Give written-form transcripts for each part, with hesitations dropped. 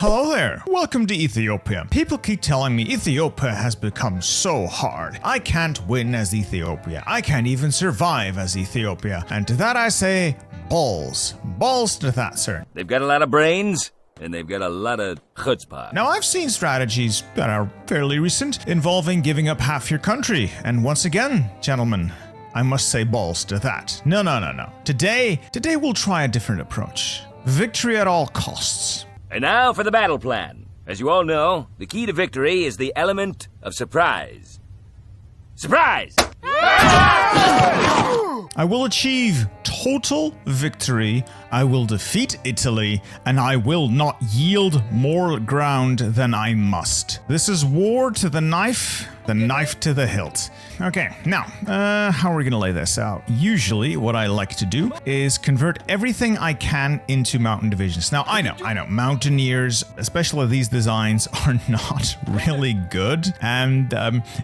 Hello there, welcome to Ethiopia. People keep telling me Ethiopia has become so hard. I can't win as Ethiopia. I can't even survive as Ethiopia. And to that I say, balls. Balls to that, sir. They've got a lot of brains, and they've got a lot of chutzpah. Now I've seen strategies that are fairly recent involving giving up half your country. And once again, gentlemen, I must say balls to that. No. Today we'll try a different approach. Victory at all costs. And now for the battle plan. As you all know, the key to victory is the element of surprise. Surprise! I will achieve total victory, I will defeat Italy, and I will not yield more ground than I must. This is war to the knife to the hilt. Okay, now, how are we gonna lay this out? Usually, what I like to do is convert everything I can into mountain divisions. Now, I know, mountaineers, especially these designs, are not really good, and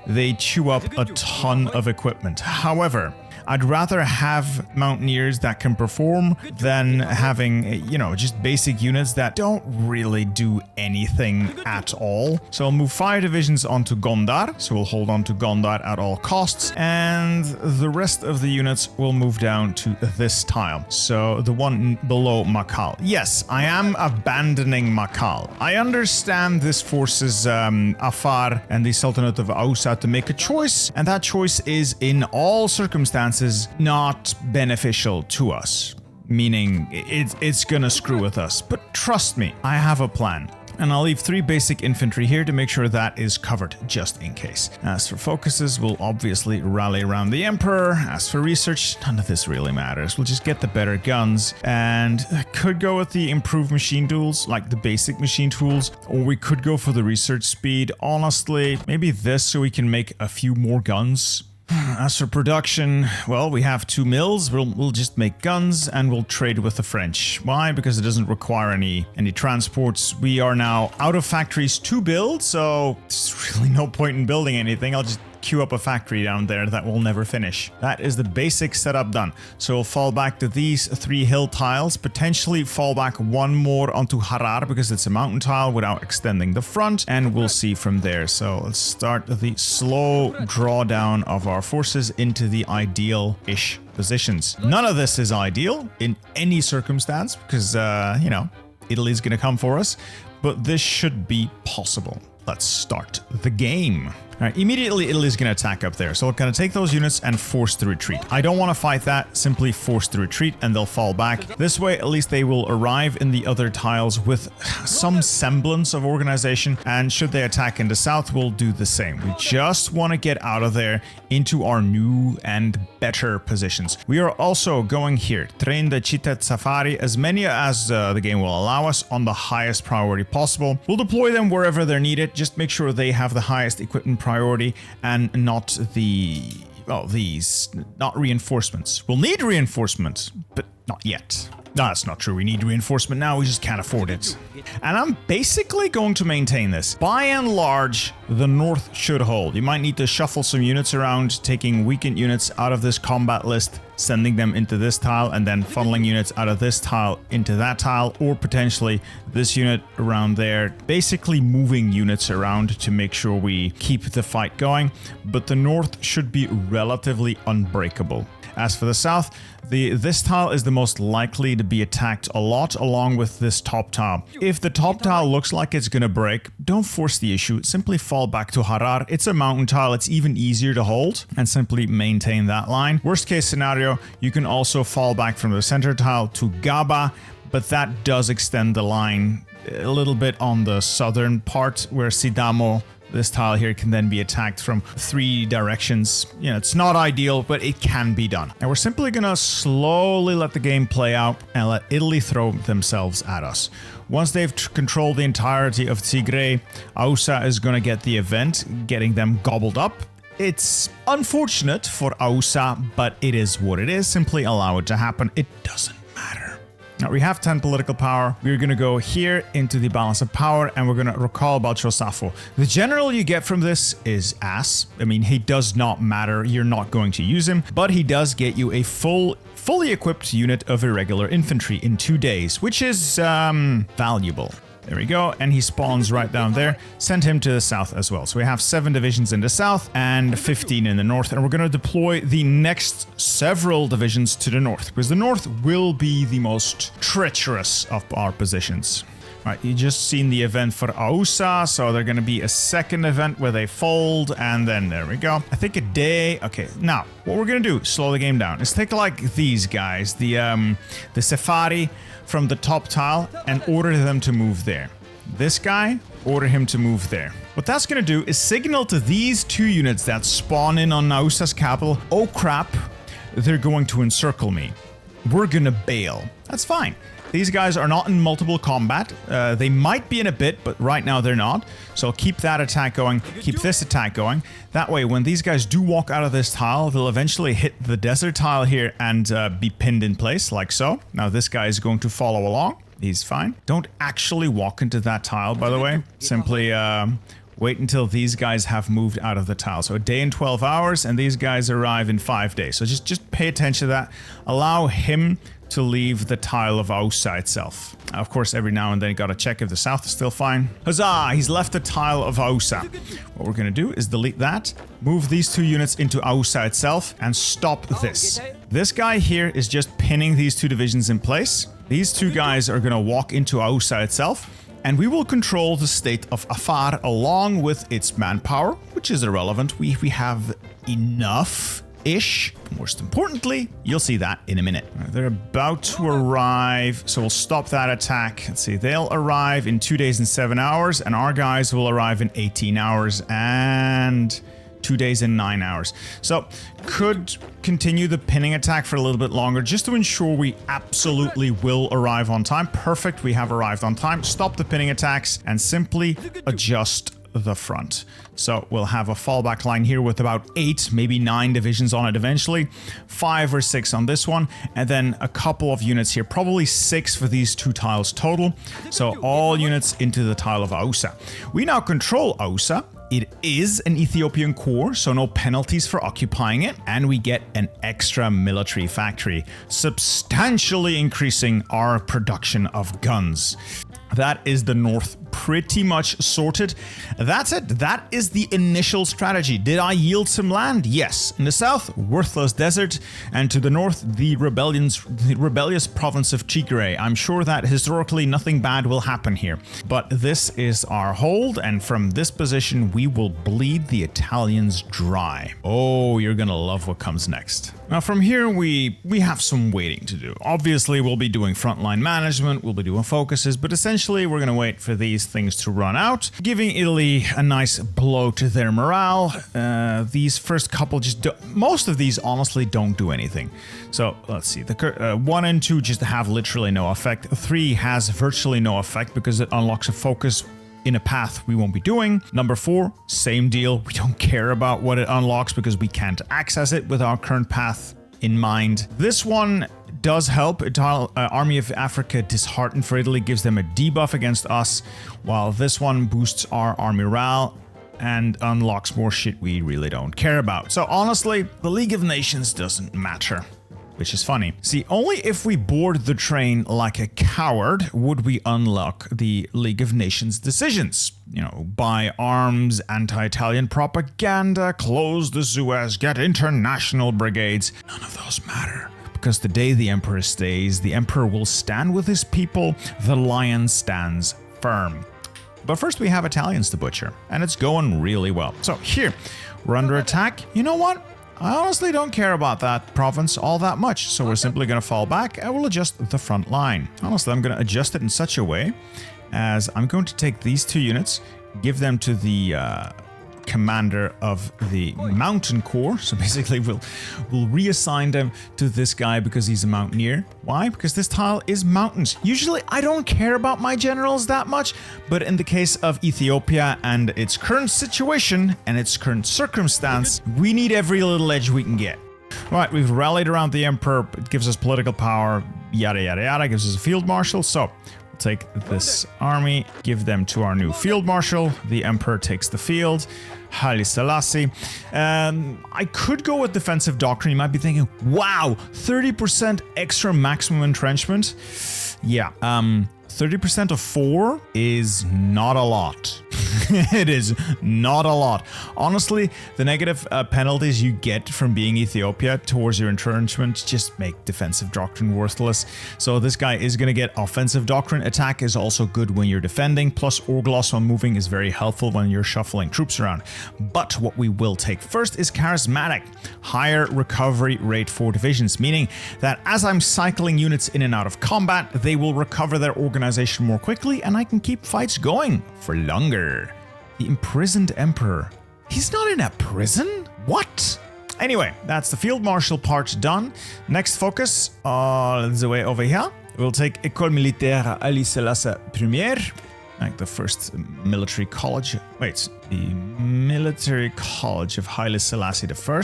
they chew up a ton of equipment. However, I'd rather have mountaineers that can perform than having, just basic units that don't really do anything at all. So I'll move 5 divisions onto Gondar, so we'll hold on to Gondar at all costs, and the rest of the units will move down to this tile, so the one below Makal. Yes, I am abandoning Makal. I understand this forces Afar and the Sultanate of Ausa to make a choice, and that choice is in all circumstances not beneficial to us, meaning it's gonna screw with us. But trust me, I have a plan. And I'll leave 3 basic infantry here to make sure that is covered just in case. As for focuses, we'll obviously rally around the Emperor. As for research, none of this really matters. We'll just get the better guns, and I could go with the improved machine tools, like the basic machine tools, or we could go for the research speed. Honestly, maybe this so we can make a few more guns. As for production, well, we have 2 mills. We'll just make guns and we'll trade with the French. Why? Because it doesn't require any transports. We are now out of factories to build, so there's really no point in building anything. I'll just queue up a factory down there that will never finish. That is the basic setup done. So we'll fall back to these 3 hill tiles, potentially fall back 1 more onto Harar because it's a mountain tile without extending the front, and we'll see from there. So let's start the slow drawdown of our forces into the ideal-ish positions. None of this is ideal in any circumstance because, Italy's gonna come for us, but this should be possible. Let's start the game. Alright, immediately Italy's going to attack up there, so we're going to take those units and force the retreat. I don't want to fight that, simply force the retreat and they'll fall back. This way, at least they will arrive in the other tiles with some semblance of organization, and should they attack in the south, we'll do the same. We just want to get out of there into our new and better positions. We are also going here, train the Chitet Safari, as many as the game will allow us, on the highest priority possible. We'll deploy them wherever they're needed, just make sure they have the highest equipment priority and not these, not reinforcements. We'll need reinforcements, but not yet. No, that's not true. We need reinforcement now, we just can't afford it. And I'm basically going to maintain this. By and large, the north should hold. You might need to shuffle some units around, taking weakened units out of this combat list, sending them into this tile, and then funneling units out of this tile into that tile, or potentially this unit around there. Basically moving units around to make sure we keep the fight going, but the north should be relatively unbreakable. As for the south, this tile is the most likely to be attacked a lot, along with this top tile. If the top tile looks like it's gonna break, don't force the issue, simply fall back to Harar. It's a mountain tile, it's even easier to hold, and simply maintain that line. Worst case scenario, you can also fall back from the center tile to Gaba, but that does extend the line a little bit on the southern part, where Sidamo, this tile here, can then be attacked from 3 directions. It's not ideal, but it can be done. And we're simply gonna slowly let the game play out and let Italy throw themselves at us. Once they've controlled the entirety of Tigray, Ausa is gonna get the event, getting them gobbled up. It's unfortunate for Ausa, but it is what it is. Simply allow it to happen. It doesn't matter. Now, we have 10 political power. We're going to go here into the balance of power, and we're going to recall Balchosafo. The general you get from this is ass. I mean, he does not matter. You're not going to use him, but he does get you a fully equipped unit of irregular infantry in 2 days, which is valuable. There we go. And he spawns right down there. Send him to the south as well. So we have 7 divisions in the south and 15 in the north. And we're going to deploy the next several divisions to the north, because the north will be the most treacherous of our positions. Right, you just seen the event for Ausa, so they're going to be a second event where they fold, and then there we go. I think a day. Okay, now what we're going to do, slow the game down, is take like these guys, the Safari from the top tile, and order them to move there. This guy, order him to move there. What that's going to do is signal to these 2 units that spawn in on Ausa's capital, oh crap, they're going to encircle me. We're going to bail. That's fine. These guys are not in multiple combat. They might be in a bit, but right now they're not. So keep that attack going, keep this attack going. That way, when these guys do walk out of this tile, they'll eventually hit the desert tile here and be pinned in place, like so. Now this guy is going to follow along. He's fine. Don't actually walk into that tile, by the way. Simply wait until these guys have moved out of the tile. So a day and 12 hours, and these guys arrive in 5 days. So just pay attention to that. Allow him to leave the tile of Ausa itself. Of course, every now and then you gotta check if the south is still fine. Huzzah! He's left the tile of Ausa. What we're gonna do is delete that, move these 2 units into Ausa itself, and stop this. This guy here is just pinning these 2 divisions in place. These 2 guys are gonna walk into Ausa itself, and we will control the state of Afar along with its manpower, which is irrelevant. We have enough-ish. Most importantly, you'll see that in a minute. They're about to arrive, so we'll stop that attack. Let's see, they'll arrive in 2 days and 7 hours, and our guys will arrive in 18 hours and 2 days and 9 hours. So could continue the pinning attack for a little bit longer just to ensure we absolutely will arrive on time. Perfect, we have arrived on time. Stop the pinning attacks and simply adjust the front. So we'll have a fallback line here with about 8, maybe 9 divisions on it eventually, 5 or 6 on this one, and then a couple of units here, probably 6 for these 2 tiles total. So all units into the tile of Ausa. We now control Ausa. It is an Ethiopian core, so no penalties for occupying it, and we get an extra military factory, substantially increasing our production of guns. That is the north pretty much sorted. That's it. That is the initial strategy. Did I yield some land? Yes. In the south, worthless desert, and to the north, the rebellious province of Tigray. I'm sure that historically nothing bad will happen here. But this is our hold, and from this position, we will bleed the Italians dry. Oh, you're gonna love what comes next. Now from here, we have some waiting to do. Obviously, we'll be doing frontline management, we'll be doing focuses, but essentially we're gonna wait for these things to run out, giving Italy a nice blow to their morale. These first couple most of these honestly don't do anything. So let's see, the 1 and 2 just have literally no effect. 3 has virtually no effect because it unlocks a focus in a path we won't be doing. Number 4, same deal. We don't care about what it unlocks because we can't access it with our current path in mind. This one does help. Army of Africa disheartened for Italy, gives them a debuff against us, while this one boosts our army morale and unlocks more shit we really don't care about. So honestly, the League of Nations doesn't matter. Which is funny. See, only if we board the train like a coward would we unlock the League of Nations decisions. You know, buy arms, anti-Italian propaganda, close the Suez, get international brigades. None of those matter. Because the day the Emperor stays, the Emperor will stand with his people, the lion stands firm. But first we have Italians to butcher, and it's going really well. So here, we're under attack. You know what? I honestly don't care about that province all that much, so we're simply going to fall back and we'll adjust the front line. Honestly, I'm going to adjust it in such a way as I'm going to take these 2 units, give them to the commander of the mountain corps. So basically we'll reassign them to this guy because he's a mountaineer. Why? Because this tile is mountains. Usually I don't care about my generals that much, but in the case of Ethiopia and its current situation and its current circumstance, we need every little edge we can get. Right, we've rallied around the Emperor. It gives us political power, yada yada yada, gives us a field marshal. So we'll take this army, give them to our new field marshal. The Emperor takes the field. Haile Selassie. I could go with defensive doctrine. You might be thinking, wow, 30% extra maximum entrenchment. Yeah, 30% of 4 is not a lot. It is not a lot. Honestly, the negative penalties you get from being Ethiopia towards your entrenchment just make defensive doctrine worthless. So this guy is going to get offensive doctrine. Attack is also good when you're defending, plus Orgloss on moving is very helpful when you're shuffling troops around. But what we will take first is charismatic. Higher recovery rate for divisions, meaning that as I'm cycling units in and out of combat, they will recover their organization more quickly and I can keep fights going for longer. The imprisoned emperor. He's not in a prison? What? Anyway, that's the field marshal part done. Next focus, the way over here. We'll take École Militaire Haile Selassie Premier, like the first military college. Wait, the military college of Haile Selassie I.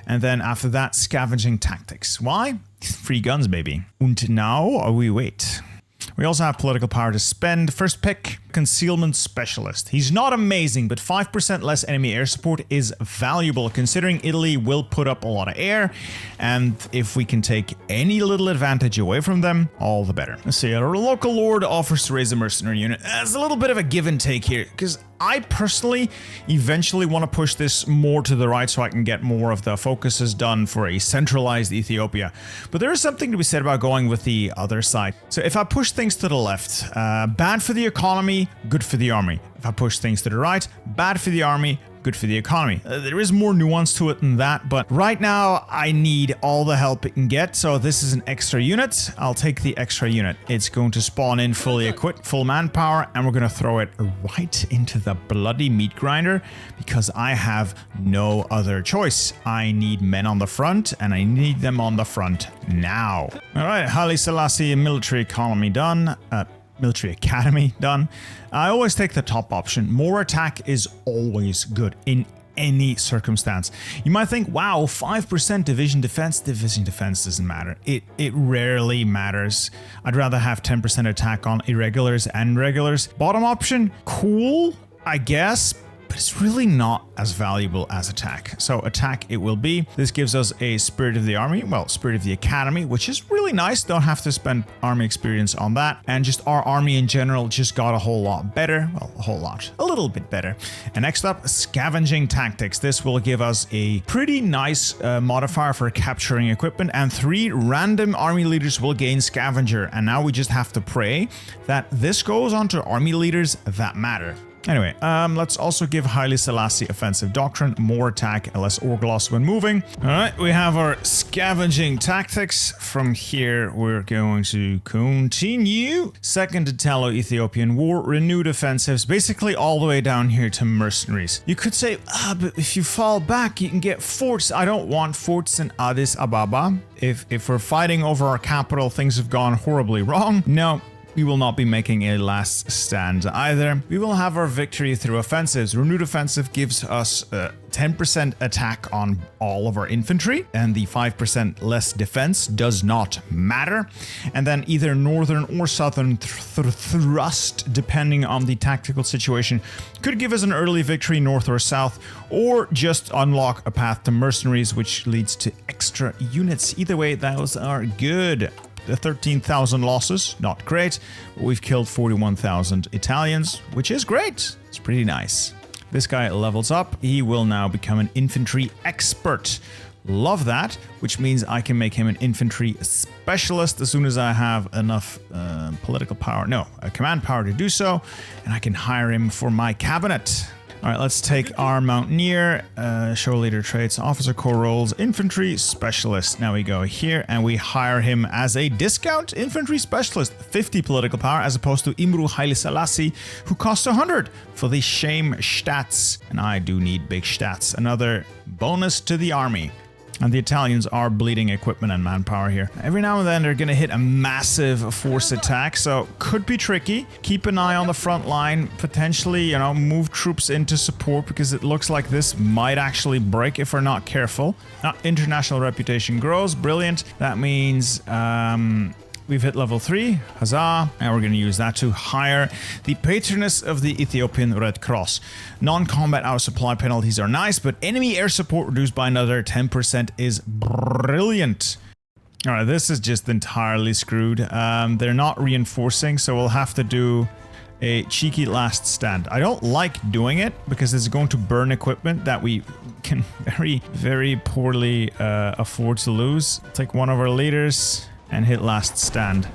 And then after that, scavenging tactics. Why? Free guns, baby. And now we wait. We also have political power to spend. First pick, Concealment Specialist. He's not amazing, but 5% less enemy air support is valuable considering Italy will put up a lot of air, and if we can take any little advantage away from them, all the better. Let's see, our local lord offers to raise a mercenary unit. There's a little bit of a give and take here, because I personally eventually want to push this more to the right so I can get more of the focuses done for a centralized Ethiopia. But there is something to be said about going with the other side. So if I push things to the left, bad for the economy, good for the army. If I push things to the right, bad for the army, good for the economy. There is more nuance to it than that, but right now I need all the help it can get, so this is an extra unit. I'll take the extra unit. It's going to spawn in fully equipped, full manpower, and we're going to throw it right into the bloody meat grinder because I have no other choice. I need men on the front, and I need them on the front now. All right, Haile Selassie military economy done. Military Academy done. I always take the top option. More attack is always good in any circumstance. You might think, wow, 5% division defense. Division defense doesn't matter. It rarely matters. I'd rather have 10% attack on irregulars and regulars. Bottom option, cool, I guess, but it's really not as valuable as attack. So attack it will be. This gives us a Spirit of the Army, well, Spirit of the Academy, which is really nice. Don't have to spend army experience on that. And just our army in general just got a whole lot better. Well, a whole lot, a little bit better. And next up, Scavenging Tactics. This will give us a pretty nice modifier for capturing equipment, and 3 random army leaders will gain Scavenger. And now we just have to pray that this goes on to army leaders that matter. Anyway, let's also give Haile Selassie offensive doctrine, more attack, and less Orgloss when moving. All right, we have our scavenging tactics. From here, we're going to continue. Second Italo-Ethiopian War, renewed offensives, basically all the way down here to mercenaries. You could say, but if you fall back, you can get forts. I don't want forts in Addis Ababa. If we're fighting over our capital, things have gone horribly wrong. No. We will not be making a last stand either. We will have our victory through offensives. Renewed offensive gives us 10% attack on all of our infantry, and the 5% less defense does not matter. And then either northern or southern thrust, depending on the tactical situation, could give us an early victory north or south, or just unlock a path to mercenaries, which leads to extra units. Either way, those are good. The 13,000 losses, not great, but we've killed 41,000 Italians, which is great. It's pretty nice. This guy levels up. He will now become an infantry expert. Love that, which means I can make him an infantry specialist as soon as I have enough political power. No, command power to do so, and I can hire him for my cabinet. All right, let's take our Mountaineer, show leader traits, officer corps roles, infantry specialist. Now we go here and we hire him as a discount infantry specialist, 50 political power, as opposed to Imru Haile Selassie, who costs 100 for the shame stats. And I do need big stats. Another bonus to the army. And the Italians are bleeding equipment and manpower here. Every now and then they're going to hit a massive force attack, so could be tricky. Keep an eye on the front line. Potentially, move troops into support because it looks like this might actually break if we're not careful. International reputation grows. Brilliant. That means we've hit level 3, huzzah, and we're going to use that to hire the Patroness of the Ethiopian Red Cross. Non-combat out supply penalties are nice, but enemy air support reduced by another 10% is brilliant. All right, this is just entirely screwed. They're not reinforcing, so we'll have to do a cheeky last stand. I don't like doing it because it's going to burn equipment that we can very, very poorly afford to lose. Take one of our leaders and hit last stand.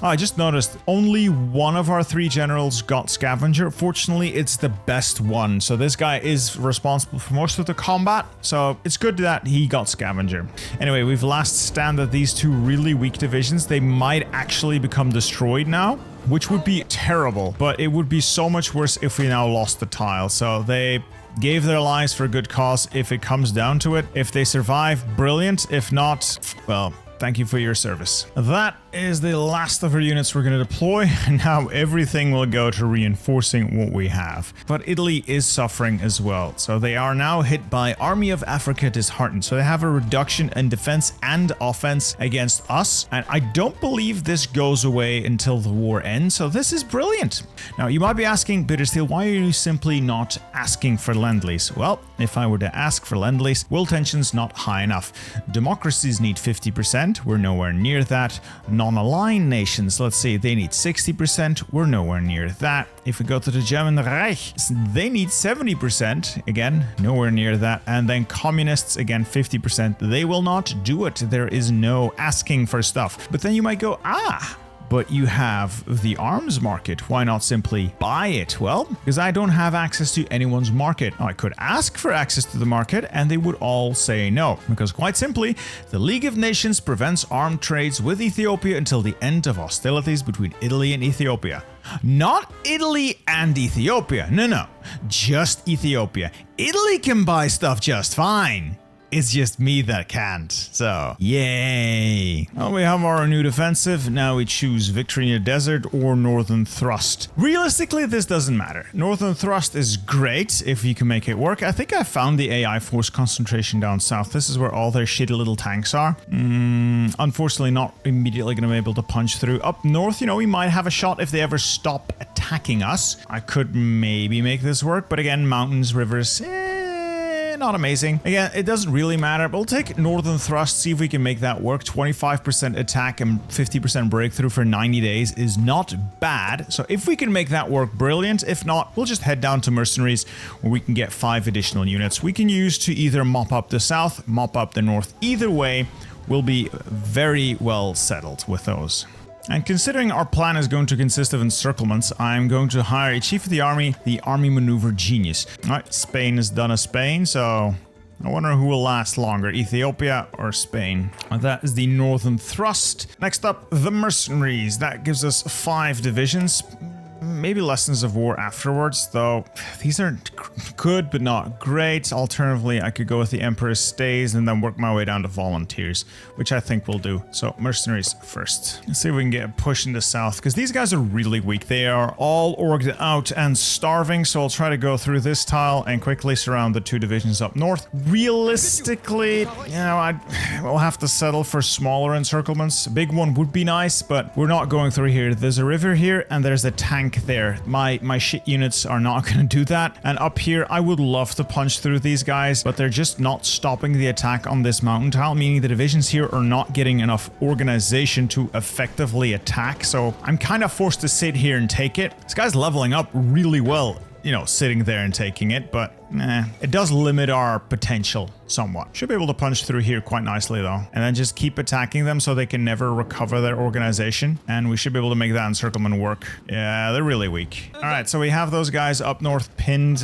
Oh, I just noticed only one of our 3 generals got scavenger. Fortunately, it's the best one. So this guy is responsible for most of the combat. So it's good that he got scavenger. Anyway, we've last standed these 2 really weak divisions. They might actually become destroyed now, which would be terrible. But it would be so much worse if we now lost the tile. So they gave their lives for a good cause if it comes down to it. If they survive, brilliant. If not, well, thank you for your service. That is the last of our units we're going to deploy, and now everything will go to reinforcing what we have. But Italy is suffering as well, so they are now hit by Army of Africa Disheartened. So they have a reduction in defense and offense against us, and I don't believe this goes away until the war ends, so this is brilliant. Now, you might be asking, Bittersteel, why are you simply not asking for Lend-Lease? Well, if I were to ask for Lend-Lease, world tension's not high enough. Democracies need 50%, we're nowhere near that. Non-aligned nations, let's see, they need 60%, we're nowhere near that. If we go to the German Reich, they need 70%, again, nowhere near that. And then communists, again, 50%, they will not do it. There is no asking for stuff. But then you might go, but you have the arms market. Why not simply buy it? Well, because I don't have access to anyone's market. I could ask for access to the market and they would all say no. Because quite simply, the League of Nations prevents armed trades with Ethiopia until the end of hostilities between Italy and Ethiopia. Not Italy and Ethiopia. No. Just Ethiopia. Italy can buy stuff just fine. It's just me that can't, so yay. Well, we have our new defensive. Now we choose Victory in the Desert or Northern Thrust. Realistically, this doesn't matter. Northern Thrust is great if you can make it work. I think I found the AI force concentration down south. This is where all their shitty little tanks are. Unfortunately, not immediately going to be able to punch through. Up north, we might have a shot if they ever stop attacking us. I could maybe make this work, but again, mountains, rivers, not amazing. Again, it doesn't really matter, but we'll take Northern Thrust, see if we can make that work. 25% attack and 50% breakthrough for 90 days is not bad. So if we can make that work, brilliant. If not, we'll just head down to Mercenaries where we can get 5 additional units we can use to either mop up the south, mop up the north. Either way, we'll be very well settled with those. And considering our plan is going to consist of encirclements, I'm going to hire a chief of the army maneuver genius. Alright, Spain is done as Spain, so I wonder who will last longer, Ethiopia or Spain. That is the Northern Thrust. Next up, the Mercenaries. That gives us 5 divisions. Maybe Lessons of War afterwards, though these are good but not great. Alternatively, I could go with the Emperor's Stays and then work my way down to Volunteers, which I think we'll do. So Mercenaries first. Let's see if we can get a push in the south, because these guys are really weak. They are all orged out and starving, so I'll try to go through this tile and quickly surround the 2 divisions up north. Realistically, we'll have to settle for smaller encirclements. A big one would be nice, but we're not going through here. There's a river here and there's a tank there. My shit units are not going to do that. And up here, I would love to punch through these guys, but they're just not stopping the attack on this mountain tile, meaning the divisions here are not getting enough organization to effectively attack. So I'm kind of forced to sit here and take it. This guy's leveling up really well, sitting there and taking it, but it does limit our potential somewhat. Should be able to punch through here quite nicely though, and then just keep attacking them so they can never recover their organization, and we should be able to make that encirclement work. Yeah, they're really weak. All right, so we have those guys up north pinned.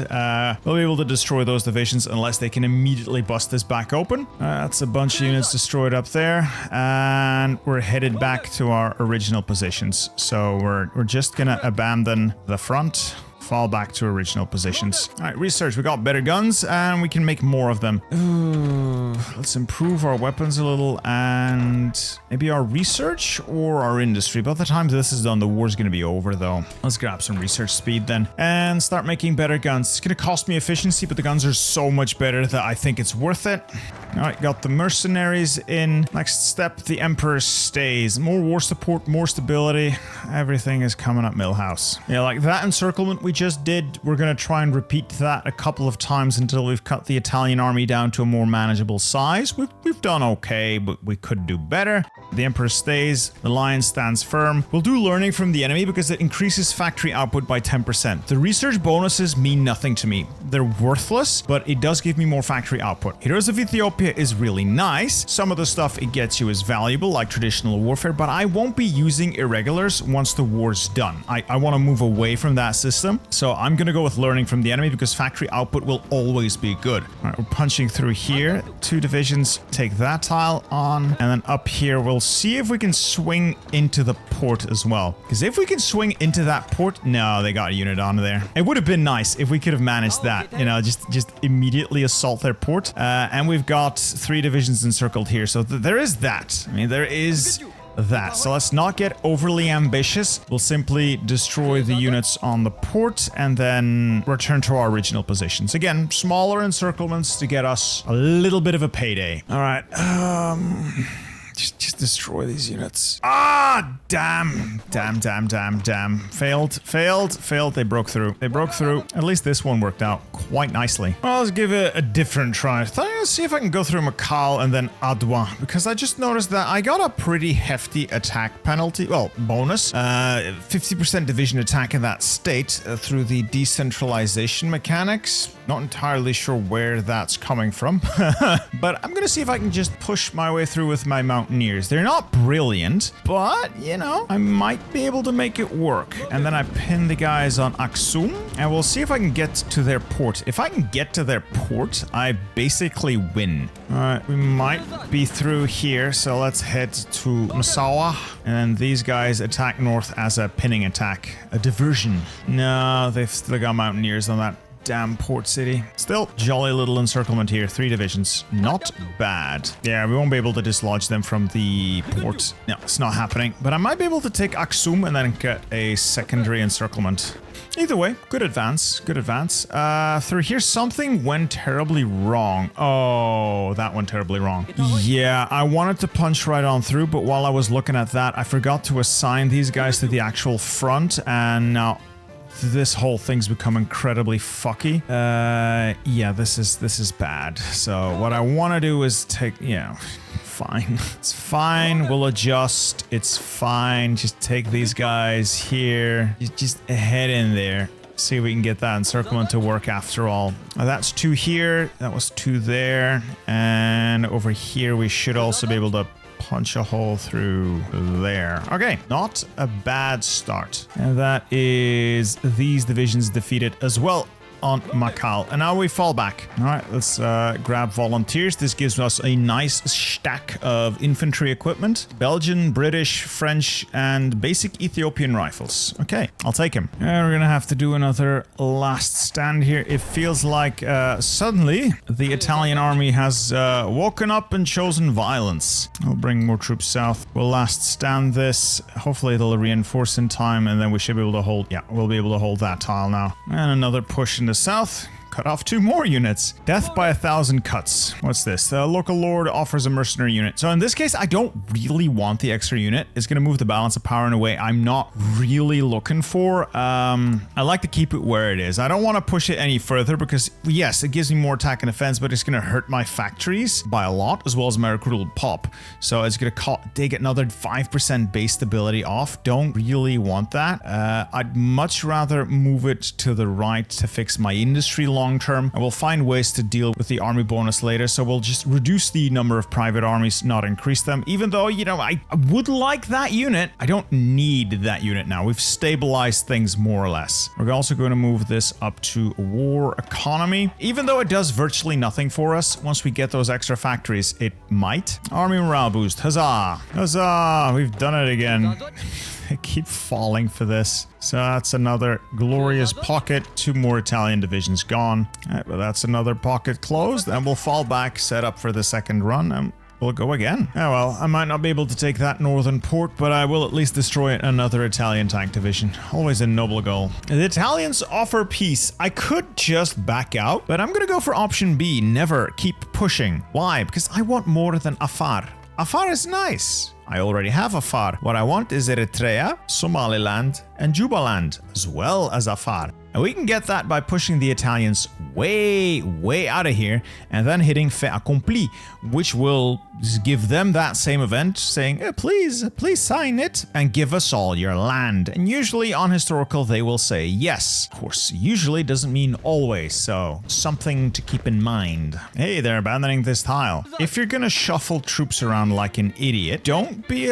We'll be able to destroy those divisions unless they can immediately bust this back open. That's a bunch of units destroyed up there, and we're headed back to our original positions. So we're just gonna abandon the front, fall back to original positions. All right, research. We got better guns and we can make more of them. Ooh, let's improve our weapons a little and maybe our research or our industry. By the time this is done, the war's going to be over though. Let's grab some research speed then and start making better guns. It's going to cost me efficiency, but the guns are so much better that I think it's worth it. All right, got the mercenaries in. Next step, the Emperor Stays. More war support, more stability. Everything is coming up Millhouse. Yeah, like that encirclement we just did, we're going to try and repeat that a couple of times until we've cut the Italian army down to a more manageable size. We've done okay, but we could do better. The Emperor stays, the Lion stands firm. We'll do learning from the enemy because it increases factory output by 10%. The research bonuses mean nothing to me. They're worthless, but it does give me more factory output. Heroes of Ethiopia is really nice. Some of the stuff it gets you is valuable, like traditional warfare, but I won't be using irregulars once the war's done. I want to move away from that system, so I'm going to go with learning from the enemy because factory output will always be good. All right, we're punching through here. 2 divisions take that tile on, and then up here we'll see if we can swing into the port as well. Because if we can swing into that port, no, they got a unit on there. It would have been nice if we could have managed that, you know, just immediately assault their port. And we've got 3 divisions encircled here, so there is that. I mean, there is that. So let's not get overly ambitious. We'll simply destroy the units on the port and then return to our original positions. Again, smaller encirclements to get us a little bit of a payday. All right. Just destroy these units. Ah, damn. Damn. Failed. They broke through. At least this one worked out quite nicely. Well, let's give it a different try. Let's see if I can go through Makal and then Adwa, because I just noticed that I got a pretty hefty attack penalty. Well, bonus. 50% division attack in that state through the decentralization mechanics. Not entirely sure where that's coming from, but I'm gonna see if I can just push my way through with my mountaineers. They're not brilliant, but, you know, I might be able to make it work. And then I pin the guys on Aksum, and we'll see if I can get to their port. If I can get to their port, I basically win. All right, we might be through here, so let's head to Massawa. And then these guys attack north as a pinning attack. A diversion. No, they've still got mountaineers on that damn port city. Still, jolly little encirclement here. 3 divisions. Not bad. Yeah, we won't be able to dislodge them from the port. No, it's not happening. But I might be able to take Aksum and then get a secondary encirclement. Either way, good advance. Through here, something went terribly wrong. Oh, that went terribly wrong. Yeah, I wanted to punch right on through, but while I was looking at that, I forgot to assign these guys to the actual front, and now this whole thing's become incredibly fucky. Yeah, this is bad. So what I want to do is take, yeah, fine. It's fine. We'll adjust. It's fine. Just take these guys here. Just head in there. See if we can get that encirclement to work after all. That's 2 here. That was 2 there. And over here, we should also be able to punch a hole through there. Okay, not a bad start. And that is these divisions defeated as well on Makal. And now we fall back. All right, let's grab volunteers. This gives us a nice stack of infantry equipment. Belgian, British, French, and basic Ethiopian rifles. Okay, I'll take him. And we're gonna have to do another last stand here. It feels like suddenly the Italian army has woken up and chosen violence. I'll bring more troops south. We'll last stand this. Hopefully they'll reinforce in time and then we should be able to hold, yeah, we'll be able to hold that tile now. And another push in the south. Cut off 2 more units. Death by 1,000 cuts. What's this? The local lord offers a mercenary unit. So in this case, I don't really want the extra unit. It's going to move the balance of power in a way I'm not really looking for. I like to keep it where it is. I don't want to push it any further because, yes, it gives me more attack and defense, but it's going to hurt my factories by a lot, as well as my recruitable pop. So it's going to take another 5% base stability off. Don't really want that. I'd much rather move it to the right to fix my industry long term, and we'll find ways to deal with the army bonus later, so we'll just reduce the number of private armies, not increase them, even though, you know, I would like that unit. I don't need that unit now. We've stabilized things more or less. We're also going to move this up to war economy, even though it does virtually nothing for us. Once we get those extra factories, it might. Army morale boost. Huzzah! Huzzah! We've done it again. I keep falling for this. So that's another glorious pocket. 2 more Italian divisions gone. All right, but that's another pocket closed. And we'll fall back, set up for the second run, and we'll go again. Oh well, I might not be able to take that northern port, but I will at least destroy another Italian tank division. Always a noble goal. The Italians offer peace. I could just back out, but I'm gonna go for option B, never keep pushing. Why? Because I want more than Afar. Afar is nice. I already have Afar. What I want is Eritrea, Somaliland, and Jubaland, as well as Afar. And we can get that by pushing the Italians way out of here and then hitting fait accompli, which will give them that same event saying, please sign it and give us all your land. And usually on historical, they will say yes. Of course, usually doesn't mean always, so something to keep in mind. Hey, they're abandoning this tile. If you're gonna shuffle troops around like an idiot, don't be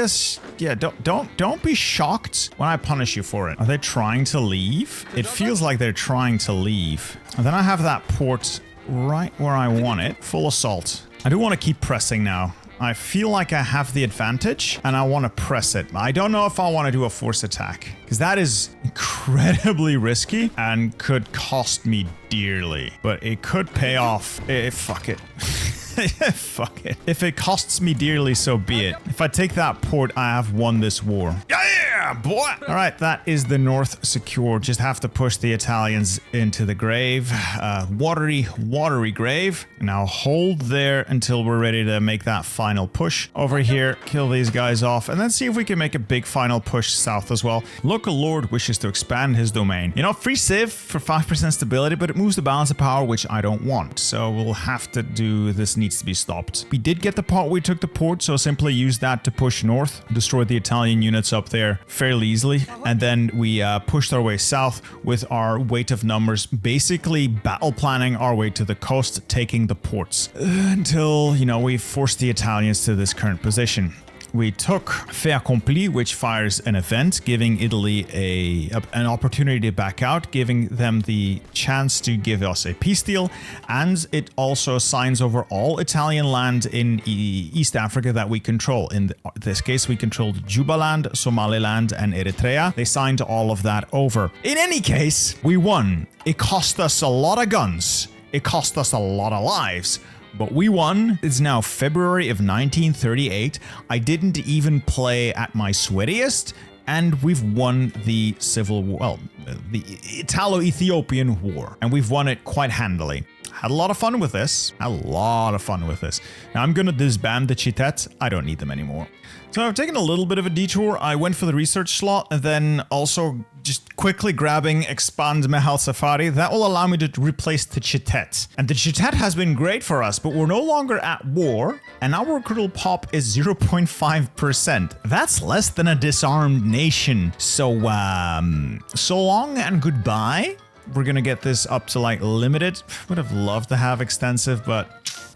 shocked when I punish you for it. Are they trying to leave? It feels like they're trying to leave. And then I have that port right where I want it. Full assault. I do want to keep pressing now. I feel like I have the advantage and I want to press it. I don't know if I want to do a force attack because that is incredibly risky and could cost me dearly, but it could pay off. Fuck it. Fuck it. If it costs me dearly, so be it. If I take that port, I have won this war. Yeah, boy! Alright, that is the north secure. Just have to push the Italians into the grave. Watery grave. Now hold there until we're ready to make that final push. Over here, kill these guys off, and then see if we can make a big final push south as well. Local lord wishes to expand his domain. You know, free civ for 5% stability, but it moves the balance of power, which I don't want. So we'll have to do this. Needs to be stopped. We did get the part where we took the port, so simply use that to push north, destroy the Italian units up there fairly easily, and then we pushed our way south with our weight of numbers, basically battle planning our way to the coast, taking the ports until, you know, we forced the Italians to this current position. We took fait accompli, which fires an event, giving Italy an opportunity to back out, giving them the chance to give us a peace deal, and it also signs over all Italian land in East Africa that we control. In this case, we controlled Jubaland, Somaliland, and Eritrea. They signed all of that over. In any case, we won. It cost us a lot of guns. It cost us a lot of lives. But we won. It's now February of 1938. I didn't even play at my sweatiest, and we've won the civil war, well, the Italo-Ethiopian war, and we've won it quite handily. Had a lot of fun with this. Now I'm gonna disband the Chitets. I don't need them anymore. So I've taken a little bit of a detour. I went for the research slot and then also just quickly grabbing Expand Mehal Safari. That will allow me to replace the Chitet. And the Chitet has been great for us, but we're no longer at war and our recruital pop is 0.5%. That's less than a disarmed nation. So long and goodbye. We're gonna get this up to like limited. Would have loved to have extensive, but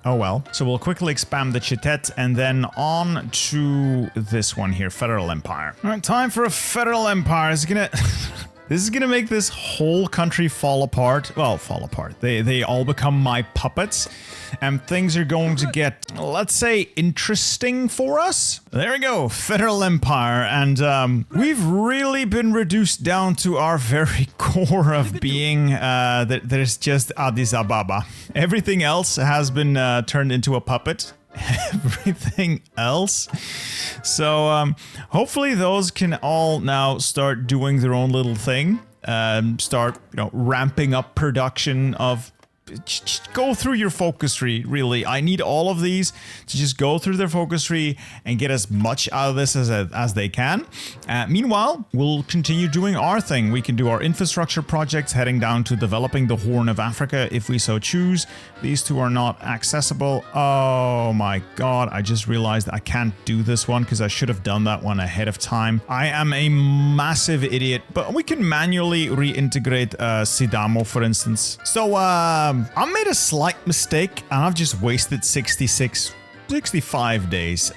oh well. So we'll quickly expand the Chitet and then on to this one here, Federal Empire. All right, time for a Federal Empire. This is gonna make this whole country fall apart. Well, fall apart. They all become my puppets, and things are going to get, let's say, interesting for us. There we go, Federal Empire, and we've really been reduced down to our very core of being. There's just Addis Ababa. Everything else has been turned into a puppet. Everything else. So hopefully those can all now start doing their own little thing. Start, ramping up production of. Just go through your focus tree, really. I need all of these to just go through their focus tree and get as much out of this as they can. Meanwhile, we'll continue doing our thing. We can do our infrastructure projects, heading down to developing the Horn of Africa if we so choose. These two are not accessible. Oh my god, I just realized I can't do this one because I should have done that one ahead of time. I am a massive idiot, but we can manually reintegrate Sidamo, for instance. So, I made a slight mistake and I've just wasted 65 days.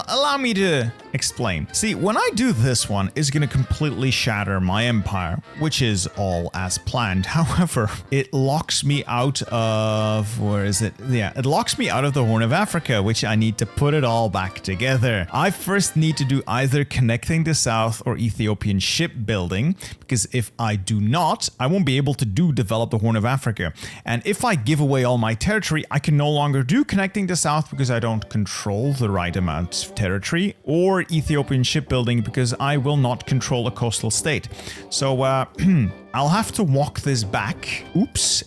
Allow me to explain. See, when I do this one, it's going to completely shatter my empire, which is all as planned. However, it locks me out of, where is it? Yeah, it locks me out of the Horn of Africa, which I need to put it all back together. I first need to do either connecting the South or Ethiopian shipbuilding, because if I do not, I won't be able to develop the Horn of Africa. And if I give away all my territory, I can no longer do connecting the South because I don't control the right amount of territory, or Ethiopian shipbuilding because I will not control a coastal state. So I'll have to walk this back,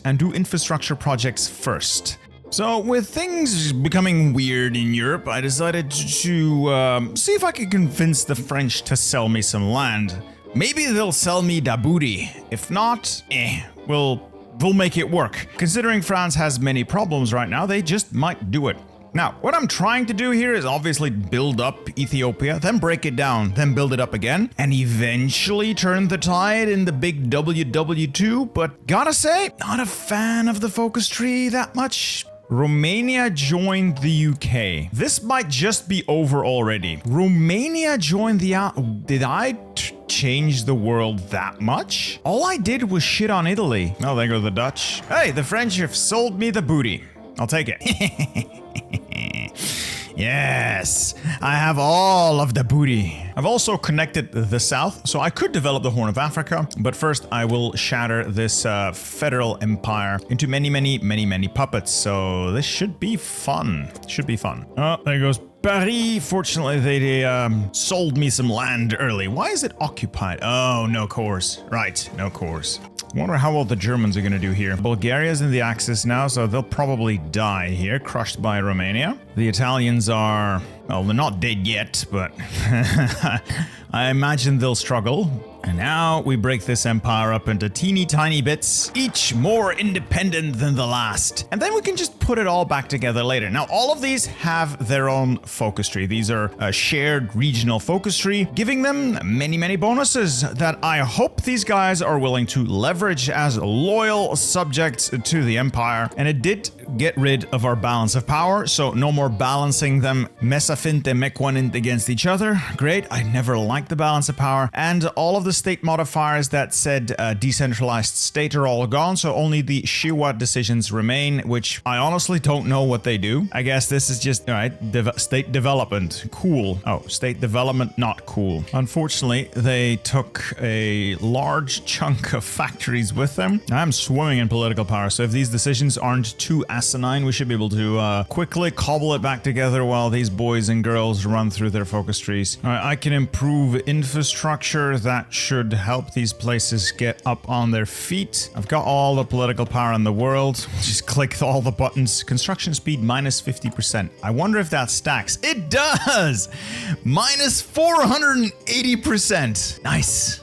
and do infrastructure projects first. So, with things becoming weird in Europe, I decided to see if I could convince the French to sell me some land. Maybe they'll sell me da booty. If not, we'll make it work. Considering France has many problems right now, they just might do it. Now, what I'm trying to do here is obviously build up Ethiopia, then break it down, then build it up again, and eventually turn the tide in the big WW2, but gotta say, not a fan of the focus tree that much. Romania joined the UK. This might just be over already. Romania joined the Did I change the world that much? All I did was shit on Italy. Oh, there go the Dutch. Hey, the French have sold me the booty. I'll take it. Yes, I have all of the booty. I've also connected the south, so I could develop the Horn of Africa, but first I will shatter this federal empire into many puppets, so this should be fun. Oh, there goes Paris. Fortunately, they sold me some land early. Why is it occupied? Oh, no cores. Right, no cores. Wonder how well the Germans are going to do here. Bulgaria's in the Axis now, so they'll probably die here, crushed by Romania. The Italians are, well, they're not dead yet, but I imagine they'll struggle. And now we break this empire up into teeny tiny bits, each more independent than the last. And then we can just put it all back together later. Now, all of these have their own focus tree. These are a shared regional focus tree, giving them many bonuses that I hope these guys are willing to leverage as loyal subjects to the empire. And it did get rid of our balance of power, so no more balancing them mesafinte mekwanint against each other. Great, I never liked the balance of power. And all of the state modifiers that said decentralized state are all gone, so only the Shiwa decisions remain, which I honestly don't know what they do. I guess this is just, all right, state development, cool. Oh, state development, not cool. Unfortunately, they took a large chunk of factories with them. I'm swimming in political power, so if these decisions aren't too asinine, we should be able to quickly cobble it back together while these boys and girls run through their focus trees. All right, I can improve infrastructure. That should help these places get up on their feet. I've got all the political power in the world. Just click all the buttons. Construction speed minus 50%. I wonder if that stacks. It does! Minus 480%. Nice.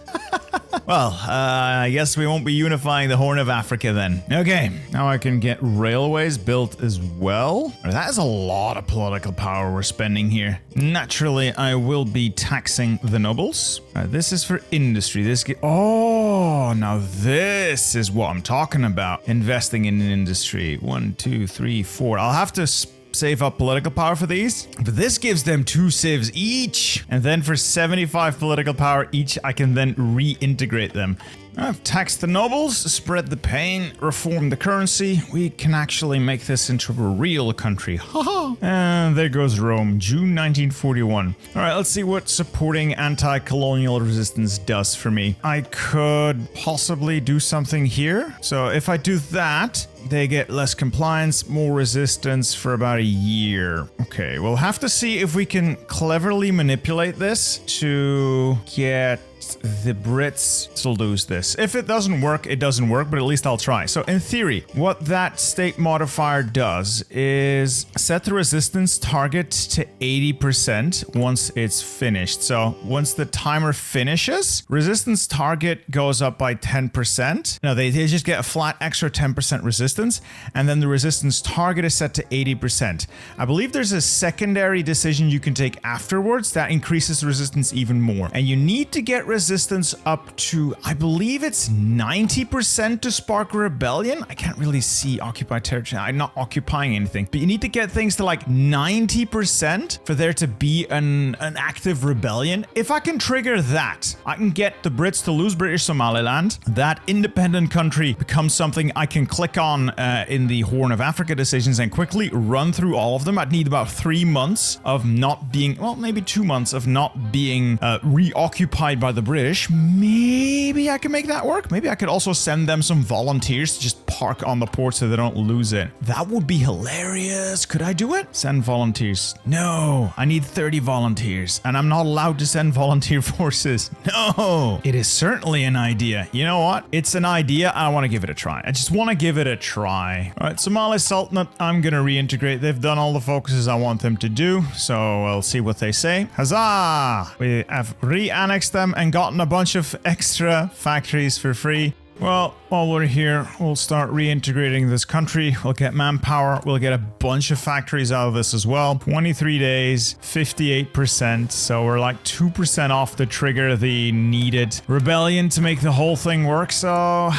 Well, I guess we won't be unifying the Horn of Africa then. Okay, now I can get railways built as well. That is a lot of political power we're spending here. Naturally, I will be taxing the nobles. This is for industry. Oh, now this is what I'm talking about. Investing in an industry. 1, 2, 3, 4. I'll have to save up political power for these, but this gives them 2 civs each, and then for 75 political power each I can then reintegrate them. I've taxed the nobles, spread the pain, reform the currency. We can actually make this into a real country. Haha. And there goes Rome, June 1941. All right, let's see what supporting anti-colonial resistance does for me. I could possibly do something here. So if I do that, they get less compliance, more resistance for about a year. Okay, we'll have to see if we can cleverly manipulate this to get the Brits to lose this. If it doesn't work, it doesn't work, but at least I'll try. So in theory, what that state modifier does is set the resistance target to 80% once it's finished. So once the timer finishes, resistance target goes up by 10%. No, they just get a flat extra 10% resistance, and then the resistance target is set to 80%. I believe there's a secondary decision you can take afterwards that increases the resistance even more. And you need to get resistance up to, I believe it's 90% to spark a rebellion. I can't really see occupied territory. I'm not occupying anything, but you need to get things to like 90% for there to be an active rebellion. If I can trigger that, I can get the Brits to lose British Somaliland. That independent country becomes something I can click on in the Horn of Africa decisions and quickly run through all of them. I'd need about 3 months of not being, well, maybe 2 months of not being reoccupied by the British, maybe I can make that work. Maybe I could also send them some volunteers to just park on the port so they don't lose it. That would be hilarious. Could I do it? Send volunteers. No, I need 30 volunteers and I'm not allowed to send volunteer forces. No, it is certainly an idea. You know what? It's an idea. I want to give it a try. I just want to give it a try. All right, Somali Sultanate, I'm going to reintegrate. They've done all the focuses I want them to do, so I'll see what they say. Huzzah! We have re-annexed them and gotten a bunch of extra factories for free. Well, while we're here, we'll start reintegrating this country. We'll get manpower. We'll get a bunch of factories out of this as well. 23 days, 58%. So we're like 2% off the trigger, the needed rebellion to make the whole thing work. So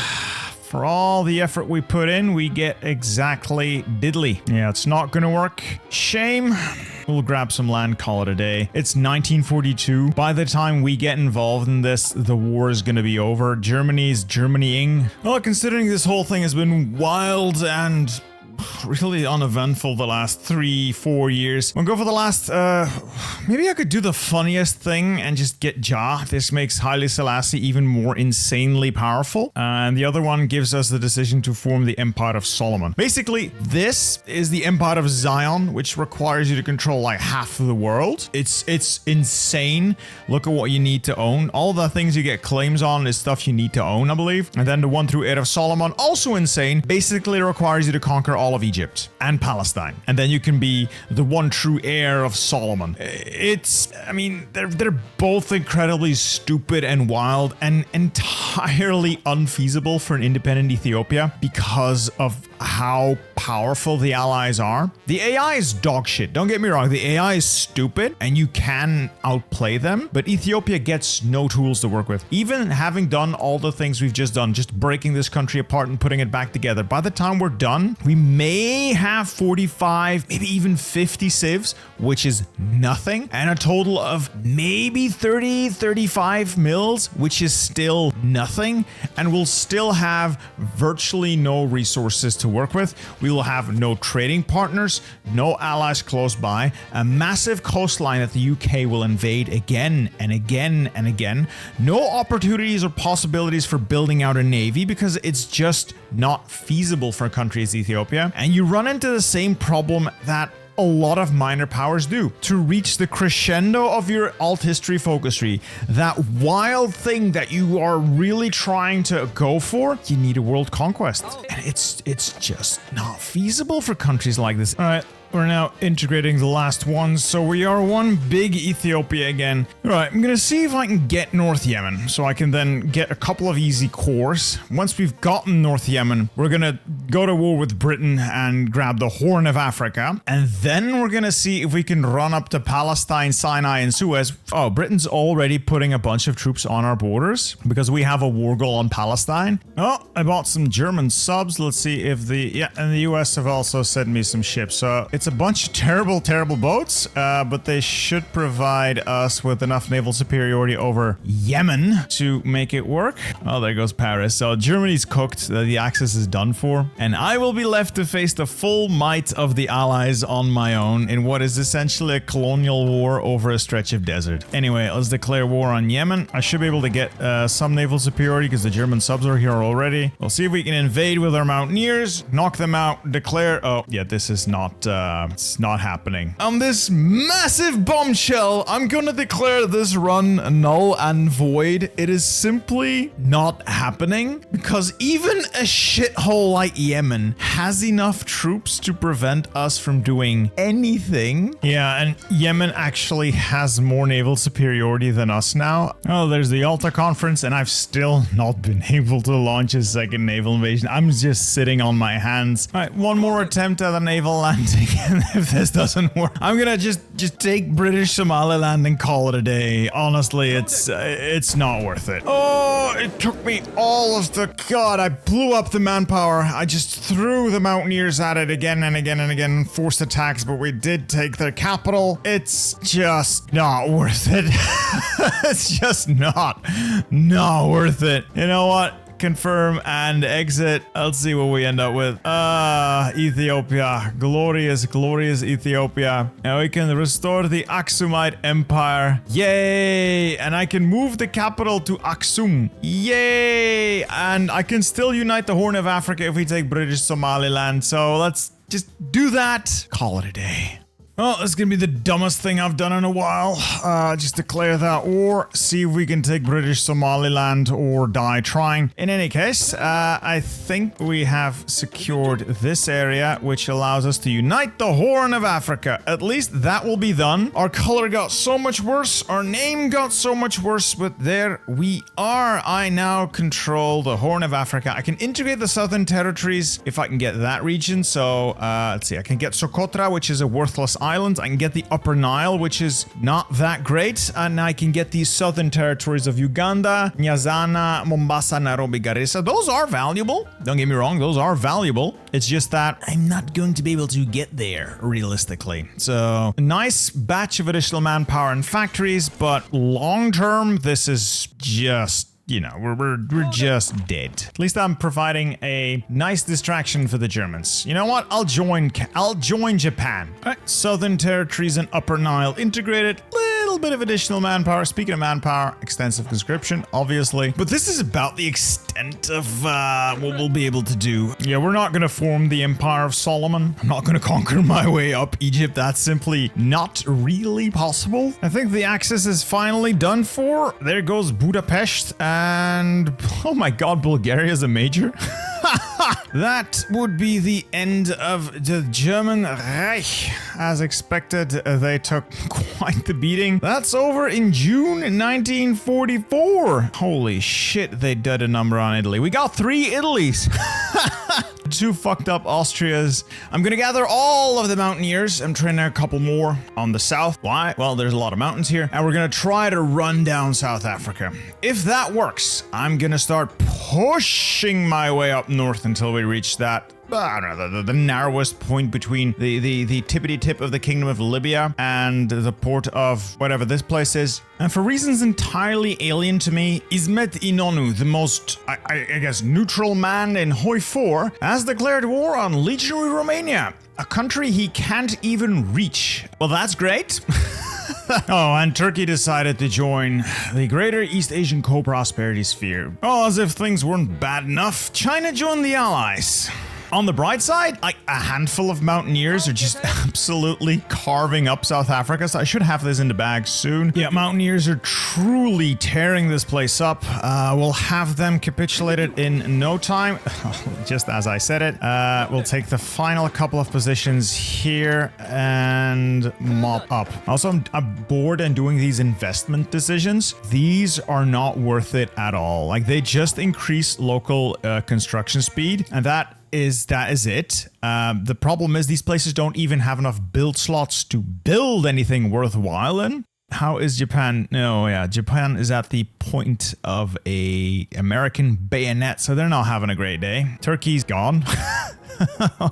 for all the effort we put in, we get exactly diddly. Yeah, it's not gonna work. Shame. We'll grab some land, call it a day. It's 1942. By the time we get involved in this, the war is going to be over. Germany's Germanying. Well, considering this whole thing has been wild and really uneventful the last 3-4 years. We'll go for the last, maybe I could do the funniest thing and just get Ja. This makes Haile Selassie even more insanely powerful. And the other one gives us the decision to form the Empire of Solomon. Basically, this is the Empire of Zion, which requires you to control like half of the world. It's insane. Look at what you need to own. All the things you get claims on is stuff you need to own, I believe. And then the one through Heir of Solomon, also insane. Basically requires you to conquer all of Egypt and Palestine, and then you can be the one true heir of Solomon. I mean, they're both incredibly stupid and wild and entirely unfeasible for an independent Ethiopia because of how powerful the allies are. The AI is dog shit. Don't get me wrong. The AI is stupid and you can outplay them, but Ethiopia gets no tools to work with. Even having done all the things we've just done, just breaking this country apart and putting it back together, by the time we're done, we may have 45, maybe even 50 civs, which is nothing, and a total of maybe 30, 35 mils, which is still nothing, and we'll still have virtually no resources to work with. We will have no trading partners, no allies close by, a massive coastline that the UK will invade again and again and again, no opportunities or possibilities for building out a navy because it's just not feasible for a country as Ethiopia, and you run into the same problem that a lot of minor powers do. To reach the crescendo of your alt history focus tree, that wild thing that you are really trying to go for, you need a world conquest. And it's just not feasible for countries like this. All right. We're now integrating the last ones, so we are one big Ethiopia again. Alright, I'm gonna see if I can get North Yemen, so I can then get a couple of easy cores. Once we've gotten North Yemen, we're gonna go to war with Britain and grab the Horn of Africa, and then we're gonna see if we can run up to Palestine, Sinai, and Suez. Oh, Britain's already putting a bunch of troops on our borders, because we have a war goal on Palestine. Oh, I bought some German subs. Let's see if and the US have also sent me some ships, so it's a bunch of terrible boats, but they should provide us with enough naval superiority over Yemen to make it work. Oh, there goes Paris. So Germany's cooked, the Axis is done for, and I will be left to face the full might of the Allies on my own in what is essentially a colonial war over a stretch of desert. Anyway, let's declare war on Yemen. I should be able to get some naval superiority because the German subs are here already. We'll see if we can invade with our mountaineers, knock them out, declare... Oh, yeah, this is not... it's not happening. On this massive bombshell, I'm gonna declare this run null and void. It is simply not happening because even a shithole like Yemen has enough troops to prevent us from doing anything. Yeah, and Yemen actually has more naval superiority than us now. Oh, there's the Alta Conference, and I've still not been able to launch a second naval invasion. I'm just sitting on my hands. All right, one more attempt at a naval landing. If this doesn't work, I'm gonna just take British Somaliland and call it a day. Honestly, it's not worth it. Oh, it took me all of the... God, I blew up the manpower. I just threw the mountaineers at it again and again and again, forced attacks, but we did take their capital. It's just not worth it. It's just not worth it. You know what? Confirm and exit. Let's see what we end up with. Ethiopia. Glorious, glorious Ethiopia. Now we can restore the Aksumite Empire. Yay! And I can move the capital to Aksum. Yay! And I can still unite the Horn of Africa if we take British Somaliland. So let's just do that. Call it a day. Well, this is gonna be the dumbest thing I've done in a while. Just declare that war, see if we can take British Somaliland or die trying. In any case, I think we have secured this area, which allows us to unite the Horn of Africa. At least that will be done. Our color got so much worse, our name got so much worse, but there we are. I now control the Horn of Africa. I can integrate the Southern Territories if I can get that region. So, let's see, I can get Socotra, which is a worthless islands. I can get the Upper Nile, which is not that great, and I can get the southern territories of Uganda, Nyazana, Mombasa, Nairobi, Garissa. Those are valuable. Don't get me wrong, those are valuable. It's just that I'm not going to be able to get there realistically. So, a nice batch of additional manpower and factories, but long term, this is just, you know, we're just dead. At least I'm providing a nice distraction for the Germans. You know what? I'll join Japan. All right, Southern Territories and Upper Nile integrated. Little bit of additional manpower. Speaking of manpower, extensive conscription, obviously. But this is about the extent of what we'll be able to do. Yeah, we're not going to form the Empire of Solomon. I'm not going to conquer my way up Egypt. That's simply not really possible. I think the Axis is finally done for. There goes Budapest. And oh my god, Bulgaria's a major. That would be the end of the German Reich. As expected, they took quite the beating. That's over in June 1944. Holy shit, they did a number on Italy. We got 3 Italys. 2 fucked up Austrias. I'm gonna gather all of the mountaineers. I'm training a couple more on the south. Why? Well, there's a lot of mountains here. And we're gonna try to run down South Africa. If that works, I'm gonna start pushing my way up north until we reach that, I don't know, the narrowest point between the tippity tip of the Kingdom of Libya and the port of whatever this place is. And for reasons entirely alien to me, Ismet Inonu, the most, I guess, neutral man in HoI4, has declared war on legionary Romania, a country he can't even reach. Well, that's great. Oh, and Turkey decided to join the Greater East Asian Co-Prosperity Sphere. Oh, as if things weren't bad enough, China joined the Allies. On the bright side, like a handful of mountaineers are just absolutely carving up South Africa, so I should have this in the bag soon. Yeah, mountaineers are truly tearing this place up. We'll have them capitulated in no time, just as I said it. We'll take the final couple of positions here and mop up. Also, I'm bored and doing these investment decisions. These are not worth it at all. Like, they just increase local construction speed, and that is it. The problem is these places don't even have enough build slots to build anything worthwhile in. How is Japan? No, yeah, Japan is at the point of a American bayonet, so they're not having a great day. Turkey's gone.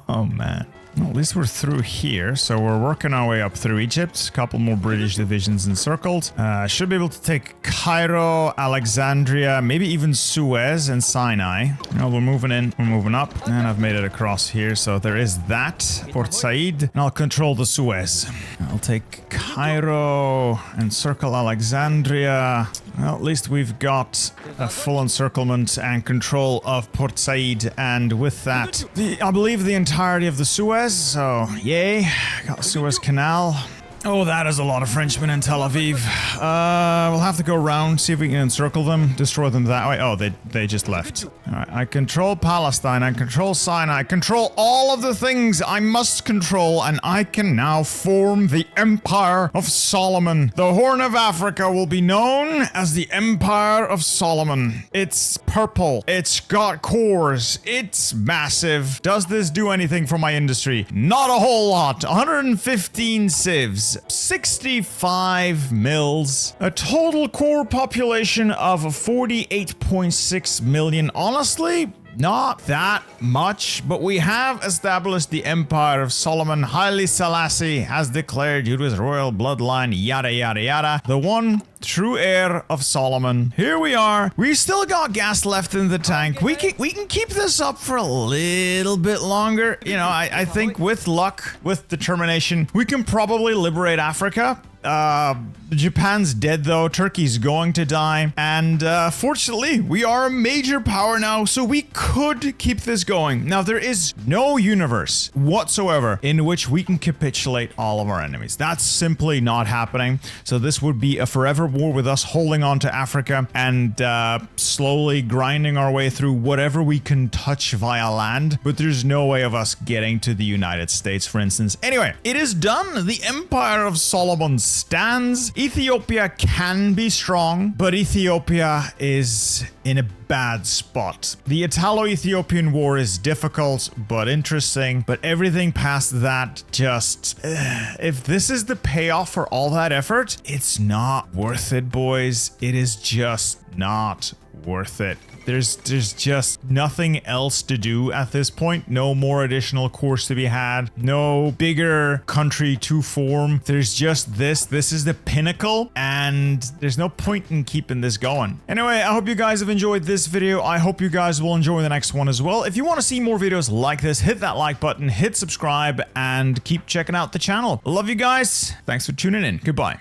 Oh, man. Well, at least we're through here, so we're working our way up through Egypt. A couple more British divisions encircled. Should be able to take Cairo, Alexandria, maybe even Suez and Sinai. No, we're moving in, we're moving up, and I've made it across here, so there is that. Port Said, and I'll control the Suez. I'll take Cairo, encircle Alexandria. Well, at least we've got a full encirclement and control of Port Said, and with that, I believe the entirety of the Suez, so yay, got the Suez Canal. Oh, that is a lot of Frenchmen in Tel Aviv. We'll have to go around, see if we can encircle them, destroy them that way. Oh, they just left. Alright, I control Palestine, I control Sinai, I control all of the things I must control, and I can now form the Empire of Solomon. The Horn of Africa will be known as the Empire of Solomon. It's purple, it's got cores, it's massive. Does this do anything for my industry? Not a whole lot. 115 civs. 65 mills, a total core population of 48.6 million. Honestly, not that much, but we have established the Empire of Solomon. Haile Selassie has declared due to his royal bloodline, yada yada yada, the one true heir of Solomon. Here we are. We still got gas left in the tank. We can keep this up for a little bit longer. You know, I think with luck, with determination, we can probably liberate Africa. Japan's dead though, Turkey's going to die, and fortunately we are a major power now, so we could keep this going. Now there is no universe whatsoever in which we can capitulate all of our enemies. That's simply not happening, so this would be a forever war with us holding on to Africa and slowly grinding our way through whatever we can touch via land, but there's no way of us getting to the United States, for instance. Anyway, it is done. The Empire of Solomon stands. Ethiopia can be strong, but Ethiopia is in a bad spot. The Italo-Ethiopian War is difficult but interesting, but everything past that just... if this is the payoff for all that effort, it's not worth it, boys. It is just not worth it. There's just nothing else to do at this point. No more additional cores to be had. No bigger country to form. There's just this. This is the pinnacle, and there's no point in keeping this going. Anyway, I hope you guys have enjoyed this video. I hope you guys will enjoy the next one as well. If you want to see more videos like this, hit that like button, hit subscribe, and keep checking out the channel. Love you guys. Thanks for tuning in. Goodbye.